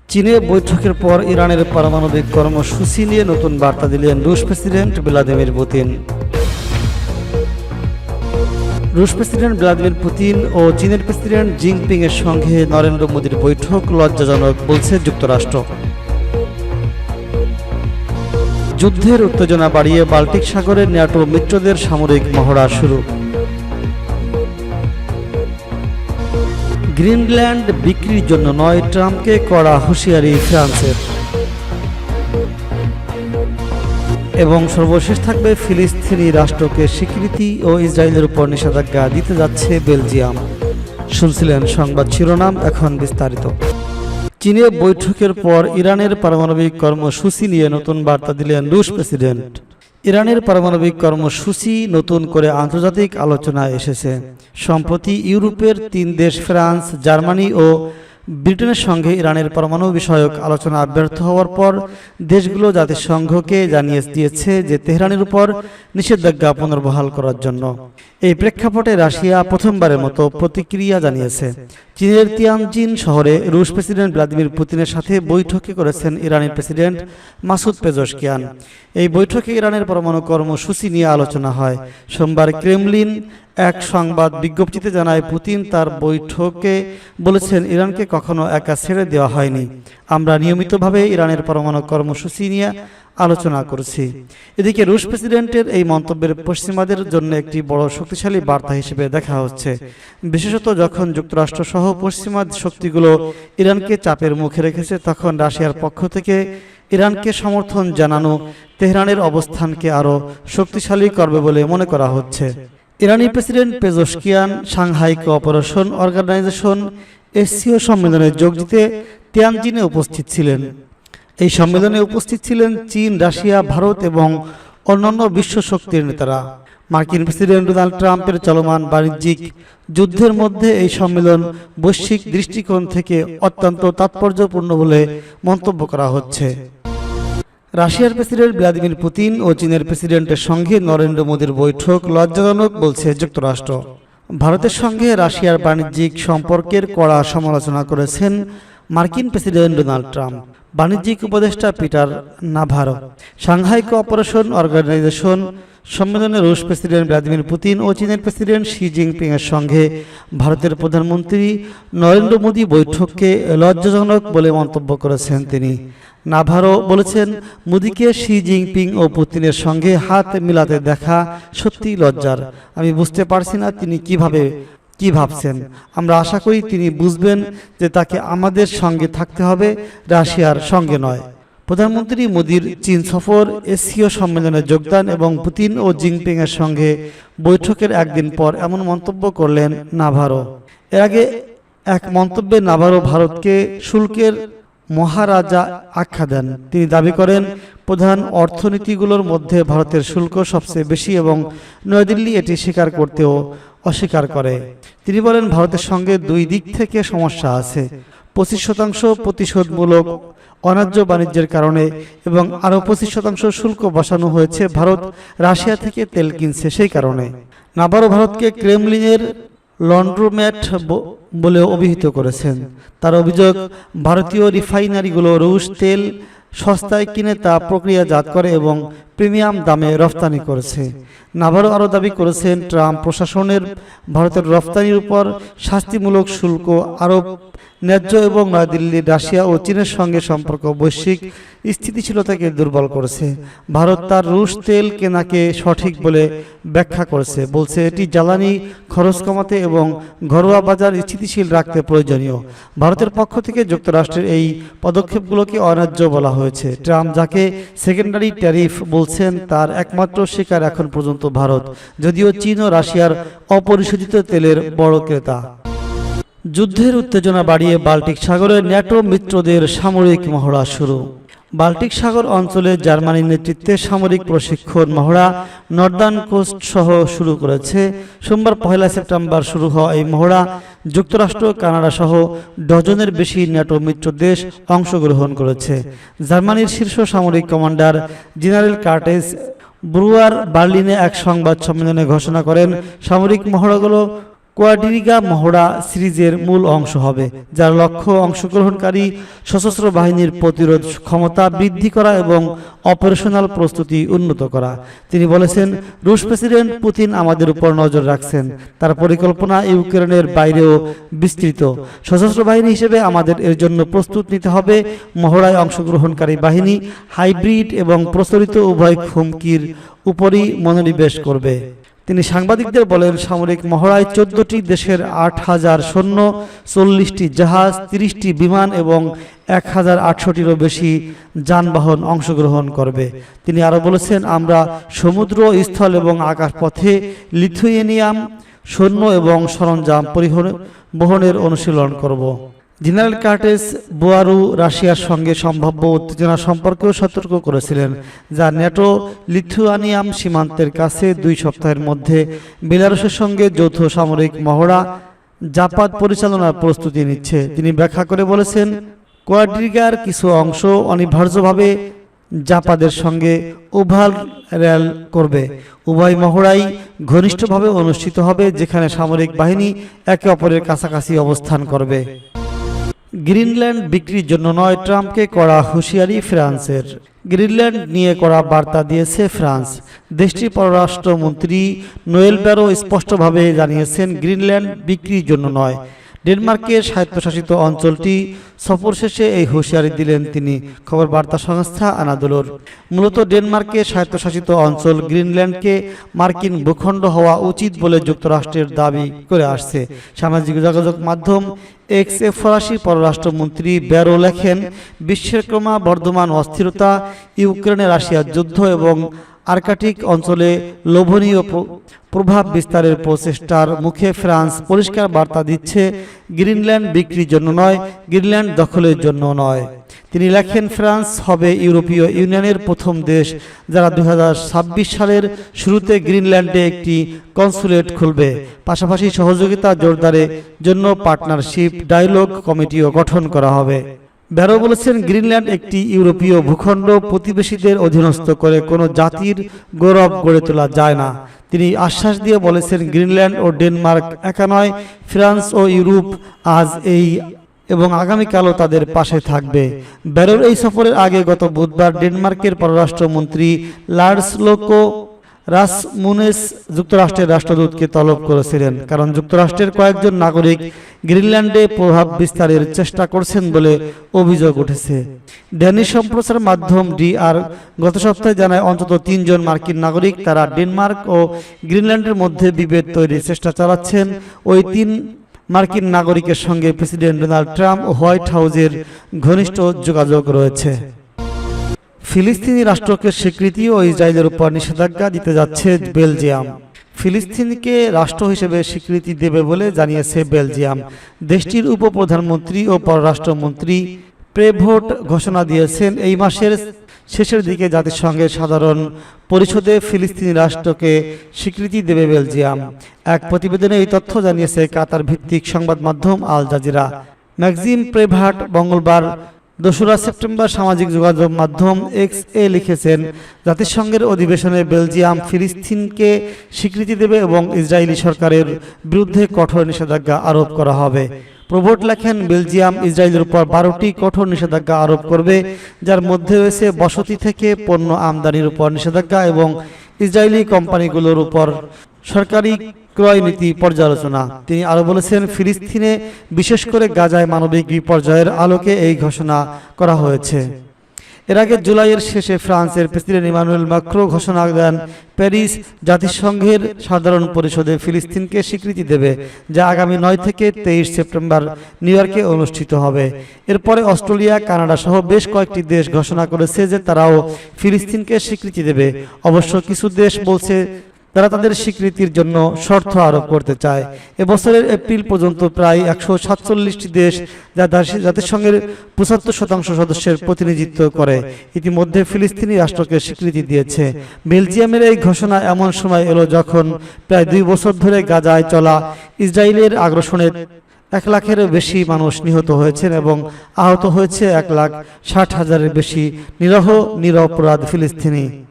চীনে বৈঠকের পর ইরানের পারমাণবিক কর্মসূচি নিয়ে নতুন বার্তা দিলেন রুশ প্রেসিডেন্ট ভ্লাদিমির পুতিন। রুশ প্রেসিডেন্ট ভ্লাদিমির পুতিন ও চীনের প্রেসিডেন্ট জিনপিং এর সঙ্গে নরেন্দ্র মোদীর বৈঠক লজ্জাজনক বলছে যুক্তরাষ্ট্র। যুদ্ধের উত্তেজনা বাড়িয়ে বাল্টিক সাগরে ন্যাটো মিত্রদের সামরিক মহড়া শুরু। গ্রিনল্যান্ড বিক্রির জন্য নয়, ট্রাম্পকে কড়া হুঁশিয়ারি ফ্রান্সের। এবং সর্বশেষ থাকবে ফিলিস্তিনি রাষ্ট্রকে স্বীকৃতি ও ইসরায়েলের উপর নিষেধাজ্ঞা দিতে যাচ্ছে বেলজিয়াম। শুনছিলেন সংবাদ শিরোনাম, এখন বিস্তারিত। চীনে বৈঠকের পর ইরানের পারমাণবিক কর্মসূচি নিয়ে নতুন বার্তা দিলেন রুশ প্রেসিডেন্ট। ইরানের পারমাণবিক কর্মসূচি নতুন করে আন্তর্জাতিক আলোচনায় এসেছে। সম্প্রতি ইউরোপের 3 দেশ ফ্রান্স, জার্মানি ও ব্রিটেনের সঙ্গে ইরানের পরমাণু বিষয়ক আলোচনা ব্যর্থ হওয়ার পর দেশগুলো জাতিসংঘকে জানিয়ে দিয়েছে যে তেহরানের উপর নিষেধাজ্ঞা পুনর্বহাল করার জন্য। এই প্রেক্ষাপটে রাশিয়া প্রথমবারের মতো প্রতিক্রিয়া জানিয়েছে। চীনের তিয়ানজিন শহরে রুশ প্রেসিডেন্ট ভ্লাদিমির পুতিনের সাথে বৈঠকে করেছেন ইরানের প্রেসিডেন্ট মাসুদ পেজশকিয়ান। এই বৈঠকে ইরানের পরমাণু কর্মসূচি নিয়ে আলোচনা হয়। সোমবার ক্রেমলিন এক সংবাদ বিজ্ঞপ্তিতে জানায়, পুতিন তার বৈঠকে বলেছেন, ইরানকে কখনো একা ছেড়ে দেওয়া হয়নি। আমরা নিয়মিতভাবে ইরানের পরমাণু কর্মসূচি নিয়ে আলোচনা করছি। এদিকে রুশ প্রেসিডেন্টের এই মন্তব্যের পশ্চিমাদের জন্য একটি বড় শক্তিশালী বার্তা হিসেবে দেখা হচ্ছে, বিশেষত যখন যুক্তরাষ্ট্র সহ পশ্চিমা শক্তিগুলো ইরানকে চাপের মুখে রেখেছে। তখন রাশিয়ার পক্ষ থেকে ইরানকে সমর্থন জানানো তেহরানের অবস্থানকে আরও শক্তিশালী করবে বলে মনে করা হচ্ছে। ইরানি president Pezeshkian Shanghai cooperation organisation SCO সম্মেলনে যোগ দিতে তিয়ানজিনে উপস্থিত ছিলেন। এই সম্মেলনে উপস্থিত ছিলেন চীন, রাশিয়া, ভারত এবং অন্যান্য বিশ্ব শক্তির নেতারা। মার্কিন প্রেসিডেন্ট ডোনাল্ড ট্রাম্পের চলমান বাণিজ্যিক যুদ্ধের মধ্যে এই সম্মেলন বৈশ্বিক দৃষ্টিকোণ থেকে অত্যন্ত তাৎপর্যপূর্ণ বলে মন্তব্য করা হচ্ছে। রাশিয়ার প্রেসিডেন্ট ভ্লাদিমির পুতিন ও চীনের প্রেসিডেন্টের সঙ্গে নরেন্দ্র মোদীর বৈঠক লজ্জাজনক বলছে যুক্তরাষ্ট্র। ভারতের সঙ্গে রাশিয়ার বাণিজ্যিক সম্পর্কের কড়া সমালোচনা করেছেন মার্কিন প্রেসিডেন্ট ডোনাল্ড ট্রাম্প। বাণিজ্যিক উপদেষ্টা Peter Navarro Shanghai cooperation organisation সম্মেলনে রুশ প্রেসিডেন্ট ভ্লাদিমির পুতিন ও চীনের প্রেসিডেন্ট শি জিনপিং এর সঙ্গে ভারতের প্রধানমন্ত্রী নরেন্দ্র মোদী বৈঠককে লজ্জাজনক বলে মন্তব্য করেছেন তিনি। নাভারো বলেছেন, মোদীকে শি জিনপিং ও পুতিনের সঙ্গে হাত মিলাতে দেখা সত্যি লজ্জার। আমি বুঝতে পারছি না তিনি কি ভাবছেন। আমরা আশা করি তিনি বুঝবেন যে তাকে আমাদের সঙ্গে থাকতে হবে, রাশিয়ার সঙ্গে নয়। প্রধানমন্ত্রী মোদীর চীন সফর, এসসিও সম্মেলনে যোগদান এবং পুতিন ও জিনপিং এর সঙ্গে বৈঠকের একদিন পর এমন মন্তব্য করলেন নাভারো। এর আগে এক মন্তব্যে নাভারো ভারতকে শুল্কের মহারাজা আখ্যা দেন। তিনি দাবি করেন, প্রধান অর্থনীতিগুলোর মধ্যে ভারতের শুল্ক সবচেয়ে বেশি এবং নয়াদিল্লি এটি স্বীকার করতেও অস্বীকার করে। তিনি বলেন, ভারতের সঙ্গে 2 দিক থেকে সমস্যা আছে। 25% প্রতিশোধমূলক অন্যায্য বাণিজ্যের কারণে এবং আরও 25% শুল্ক বসানো হয়েছে। ভারত রাশিয়া থেকে তেল কিনছে সেই কারণে। নাভারো ভারতকে ক্রেমলিনের লন্ড্রোম্যাট বলে অভিহিত করেছেন। তার অভিযোগ, ভারতীয় রিফাইনারিগুলো রুশ তেল সস্তায় কিনে তা প্রক্রিয়াজাত করে এবং প্রিমিয়াম দামে রফতানি করেছে। নাভারো আরও দাবি করেছেন, ট্রাম্প প্রশাসনের ভারতের রফতানির উপর শাস্তিমূলক শুল্ক আরোপ ন্যায্য এবং নয়াদিল্লি রাশিয়া ও চীনের সঙ্গে সম্পর্ক বৈশ্বিক স্থিতিশীলতাকে দুর্বল করেছে। ভারত তার রুশ তেল কেনাকে সঠিক বলে ব্যাখ্যা করেছে, বলছে এটি জ্বালানি খরচ কমাতে এবং ঘরোয়া বাজার স্থিতিশীল রাখতে প্রয়োজনীয়। ভারতের পক্ষ থেকে যুক্তরাষ্ট্রের এই পদক্ষেপগুলোকে অন্যায্য বলা হয়েছে। ট্রাম্প যাকে সেকেন্ডারি ট্যারিফ বলছেন তার একমাত্র শিকার এখন পর্যন্ত ভারত, যদিও চীন ও রাশিয়ার অপরিশোধিত তেলের বড় ক্রেতা। যুদ্ধের উত্তেজনা বাড়িয়ে বাল্টিক সাগরে ন্যাটো মিত্রদের সামরিক মহড়া শুরু। বাল্টিক সাগর অঞ্চলে জার্মানির নেতৃত্বে সামরিক প্রশিক্ষণ মহড়া নর্দার্ন কোস্ট সহ শুরু করেছে। সোমবার 1 সেপ্টেম্বর শুরু হওয়া এই মহড়া যুক্তরাষ্ট্র, কানাডা সহ ডজনের বেশি ন্যাটো মিত্র দেশ অংশগ্রহণ করেছে। জার্মানির শীর্ষ সামরিক কমান্ডার জেনারেল কার্টেস ব্রুয়ার বার্লিনে এক সংবাদ সম্মেলনে ঘোষণা করেন, সামরিক মহড়াগুলো কোয়াড্রিগা মহড়া সিরিজের মূল অংশ হবে, যার লক্ষ্য অংশগ্রহণকারী সশস্ত্র বাহিনীর প্রতিরোধ ক্ষমতা বৃদ্ধি করা এবং অপারেশনাল প্রস্তুতি উন্নত করা। তিনি বলেছেন, রুশ প্রেসিডেন্ট পুতিন আমাদের উপর নজর রাখছেন। তার পরিকল্পনা ইউক্রেনের বাইরেও বিস্তৃত। সশস্ত্র বাহিনী হিসেবে আমাদের এর জন্য প্রস্তুত নিতে হবে। মহড়ায় অংশগ্রহণকারী বাহিনী হাইব্রিড এবং প্রচলিত উভয় হুমকির উপরই মনোনিবেশ করবে। তিনি সাংবাদিকদের বলেন, সামরিক মহড়ায় 14টি দেশের 8,000 সৈন্য, 40টি জাহাজ, 30টি বিমান এবং 1,800টিরও বেশি যানবাহন অংশগ্রহণ করবে। তিনি আরও বলেছেন, আমরা সমুদ্র, স্থল এবং আকাশপথে লিথুয়েনিয়াম সৈন্য এবং সরঞ্জাম বহনের অনুশীলন করব। জেনারেল কার্টেস বুয়ারু রাশিয়ার সঙ্গে সম্ভাব্য উত্তেজনা সম্পর্কেও সতর্ক করেছিলেন, যা ন্যাটো লিথুয়ানিয়াম সীমান্তের কাছে 2 সপ্তাহের মধ্যে বেলারুশের সঙ্গে যৌথ সামরিক মহড়া জাপাদ পরিচালনার প্রস্তুতি নিচ্ছে। তিনি ব্যাখ্যা করে বলেছেন, কোয়াড্রিগার কিছু অংশ অনিবার্যভাবে জাপাদের সঙ্গে ওভারল্যাপ করবে। উভয় মহড়াই ঘনিষ্ঠভাবে অনুষ্ঠিত হবে, যেখানে সামরিক বাহিনী একে অপরের কাছাকাছি অবস্থান করবে। গ্রিনল্যান্ড বিক্রির জন্য নয়, ট্রাম্পকে কড়া হুঁশিয়ারি ফ্রান্সের। গ্রিনল্যান্ড নিয়ে কড়া বার্তা দিয়েছে ফ্রান্স। দেশটির পররাষ্ট্রমন্ত্রী নোয়েল ব্যারো স্পষ্টভাবে জানিয়েছেন, গ্রিনল্যান্ড বিক্রির জন্য নয়। ডেনমার্কের স্বায়ত্তশাসিত অঞ্চলটি সফর শেষে এই হুঁশিয়ারি দিলেন তিনি। খবর বার্তা সংস্থা আনাদোলুর। মূলত ডেনমার্কের স্বায়ত্তশাসিত অঞ্চল গ্রিনল্যান্ডকে মার্কিন ভূখণ্ড হওয়া উচিত বলে যুক্তরাষ্ট্রের দাবি করে আসছে। সামাজিক যোগাযোগ মাধ্যম এক্সে ফরাসি পররাষ্ট্রমন্ত্রী ব্যারো লেখেন, বিশ্বের ক্রমবর্ধমান অস্থিরতা, ইউক্রেনে রাশিয়ার যুদ্ধ এবং আর্কটিক অঞ্চলে লোভনীয় প্রভাব বিস্তারের প্রচেষ্টার মুখে ফ্রান্স পরিষ্কার বার্তা দিচ্ছে, গ্রিনল্যান্ড বিক্রির জন্য নয়, গ্রিনল্যান্ড দখলের জন্য নয়। তিনি লেখেন, ফ্রান্স হবে ইউরোপীয় ইউনিয়নের প্রথম দেশ যারা 2026 সালের শুরুতে গ্রিনল্যান্ডে একটি কনসুলেট খুলবে। পাশাপাশি সহযোগিতা জোরদারের জন্য পার্টনারশিপ ডায়ালগ কমিটিও গঠন করা হবে। ব্যারো বলেছেন, গ্রিনল্যান্ড একটি ইউরোপীয় ভূখণ্ড, প্রতিবেশীদের অধীনস্থ করে কোনো জাতির গৌরব গড়ে তোলা যায় না। তিনি আশ্বাস দিয়ে বলেছেন, গ্রিনল্যান্ড ও ডেনমার্ক একা নয়, ফ্রান্স ও ইউরোপ আজ এই এবং আগামীকালও তাদের পাশে থাকবে। ব্যারোর এই সফরের আগে গত বুধবার ডেনমার্কের পররাষ্ট্রমন্ত্রী লার্সলোকো রাসমুনেস যুক্তরাষ্ট্রের রাষ্ট্রদূতকে তলব করেছিলেন, কারণ যুক্তরাষ্ট্রের কয়েকজন নাগরিক গ্রিনল্যান্ডে প্রভাব বিস্তারের চেষ্টা করছেন বলে অভিযোগ উঠেছে। ড্যানিশ সম্প্রচার মাধ্যম ডিআর গত সপ্তাহে জানায়, অন্তত 3 জন মার্কিন নাগরিক তারা ডেনমার্ক ও গ্রিনল্যান্ডের মধ্যে বিভেদ তৈরির চেষ্টা চালাচ্ছেন। ওই 3 মার্কিন নাগরিকের সঙ্গে প্রেসিডেন্ট ডোনাল্ড ট্রাম্প ও হোয়াইট হাউসের ঘনিষ্ঠ যোগাযোগ রয়েছে। ফিলিস্তিনি রাষ্ট্রকে স্বীকৃতি ও ইসরায়েলের উপর নিষেধাজ্ঞা দিতে যাচ্ছে বেলজিয়াম। ফিলিস্তিনকে রাষ্ট্র হিসেবে স্বীকৃতি দেবে বলে জানিয়েছে বেলজিয়াম। দেশটির উপপ্রধানমন্ত্রী ও পররাষ্ট্রমন্ত্রী প্রেভোট ঘোষণা দিয়েছেন, এই মাসের শেষের দিকে জাতিসংঘের সাধারণ পরিষদে ফিলিস্তিনি রাষ্ট্রকে স্বীকৃতি দেবে বেলজিয়াম। এক প্রতিবেদনে এই তথ্য জানিয়েছে কাতার ভিত্তিক সংবাদ মাধ্যম আল জাজিরা। ম্যাক্সিম প্রেভাট মঙ্গলবার 2রা সেপ্টেম্বর সামাজিক যোগাযোগ মাধ্যম এক্স এ লিখেছেন, জাতিসংঘের অধিবেশনে বেলজিয়াম ফিলিস্তিনকে স্বীকৃতি দেবে এবং ইসরায়েলি সরকারের বিরুদ্ধে কঠোর নিষেধাজ্ঞা আরোপ করা হবে। প্রভোট লেখেন, বেলজিয়াম ইসরায়েলের উপর 12টি কঠোর নিষেধাজ্ঞা আরোপ করবে, যার মধ্যে রয়েছে বসতি থেকে পণ্য আমদানির উপর নিষেধাজ্ঞা এবং ইসরায়েলি কোম্পানিগুলোর উপর সরকারি ক্রয় নীতি পর্যালোচনা। তিনি আরও বলেছেন, ফিলিস্তিনে বিশেষ করে গাজায় মানবিক বিপর্যয়ের আলোকে এই ঘোষণা করা হয়েছে। এর আগে জুলাইয়ের শেষে ফ্রান্সের প্রেসিডেন্ট ইমানুয়েল ম্যাক্রো ঘোষণা দেন, প্যারিস জাতিসংঘের সাধারণ পরিষদে ফিলিস্তিনকে স্বীকৃতি দেবে, যা আগামী 9 থেকে 23 সেপ্টেম্বর নিউ ইয়র্কে অনুষ্ঠিত হবে। এরপরে অস্ট্রেলিয়া, কানাডা সহ বেশ কয়েকটি দেশ ঘোষণা করেছে যে তারাও ফিলিস্তিনকে স্বীকৃতি দেবে। অবশ্য কিছু দেশ বলছে তারা তাদের স্বীকৃতির জন্য শর্ত আরোপ করতে চায়। এবছরের এপ্রিল পর্যন্ত প্রায় 147টি দেশ যা জাতিসংঘের 75% সদস্যের প্রতিনিধিত্ব করে ইতিমধ্যে ফিলিস্তিনি রাষ্ট্রকে স্বীকৃতি দিয়েছে। বেলজিয়ামের এই ঘোষণা এমন সময় এলো যখন প্রায় 2 বছর ধরে গাজায় চলা ইসরায়েলের আগ্রাসনে 1 লাখের বেশি মানুষ নিহত হয়েছেন এবং আহত হয়েছে 1,60,000-এর বেশি নিরীহ নিরপরাধ ফিলিস্তিনি।